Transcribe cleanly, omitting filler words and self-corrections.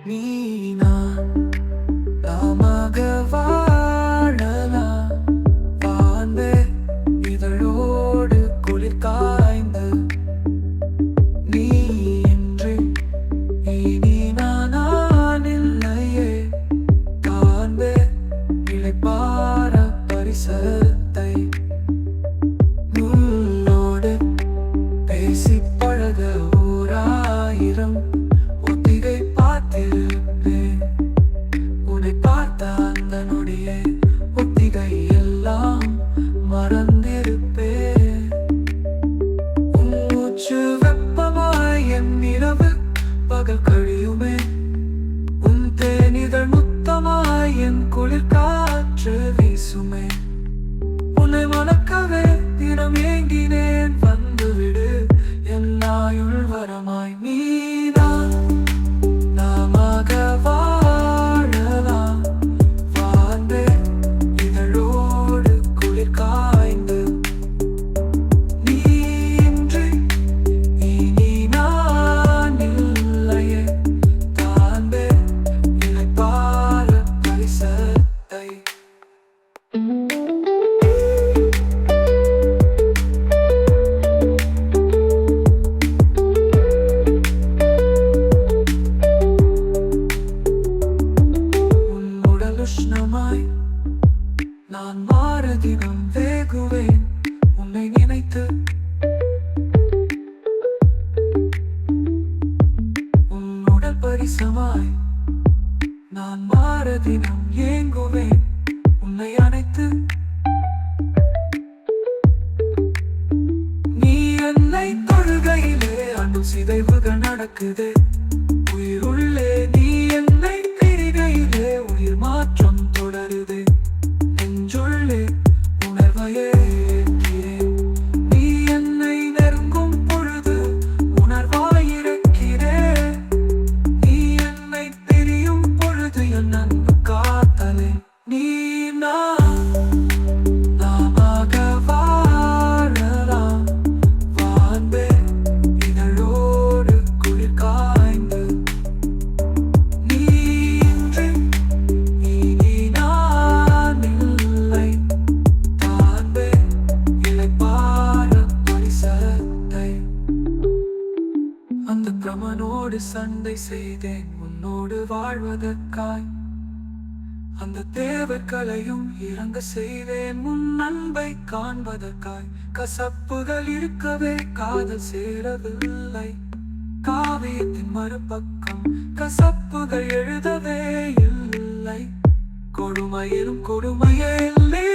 நீ நான் நாமாக வாழலாம். வாழ்ந்து இதழோடு குளிர் காய்ந்து நீ என்று இனி நான் இல்லையே. காண்பே இளைப்பாற பரிசத்தை உன்னோடு பேசி பழக ஓராயிரம் ஒத்திகை பார்த்திருப்பேன். உன்னை பார்த்த அந்த நொடியே ஒத்திகை எல்லாம் மறந்திருப்பேன். உன் மூச்சு வெப்பமாய் என் இரவு பகல் கழியுமே. உன் தேனிதழ் முத்தமாய் என் குளிர் காற்று வீசுமே. உன்னை மணக்கவே தினம் ஏங்கினேன். வந்துவிடு என் ஆயுள் வரமாய். நீதான் நாமாக வாழலாம். வாழ்ந்தே இதழோடு குளிர் காய்ந்து நீ இன்றி இனி நான் இல்லையே. தான்பே இளைப்பாற பரிசத்தை உஷ்ணமாய் நான் மாறதினம் வேகுவேன் உன்னை நினைத்து. உன் உடல் பரிசமாய் நான் மாறதினம் ஏங்குவேன் உன்னை அணைத்து. நீ என்னை தொழுகையிலே அன்பு சிதைவுகள் நடக்குது. உயிருள்ளே நீ என்னை பிரிகையிலே உயிர் மாற்றம் தொடருது. நெஞ்சுள்ளே உணர்வையே ஏற்கிறேன். நீ என்னை நெருங்கும் பொழுது உணர்வாயிருக்கிறேன். நீ என்னை பிரியும் பொழுது என் அன்பு காத்தலே. நீ நான் நாமாக வாழலாம். வாழ்வே இதழோடு குளிர் காய்ந்து நீ இன்றி இனி நான் இல்லை. தான்பே இளைப்பாற பரிசத்தை அந்த பிரமனோடு சண்டை செய்தேன் உன்னோடு வாழ்வதற்காய். அந்த தேவர்களையும் இறங்க செய்தேன் உன் அன்பை காண்பதற்காய். கசப்புகள் இருக்கவே காதல் சேரவில்லை. காவியத்தின் மறுபக்கம் கசப்புகள் எழுதவே இல்லை. கொடுமையிலும் கொடுமையே இல்லை.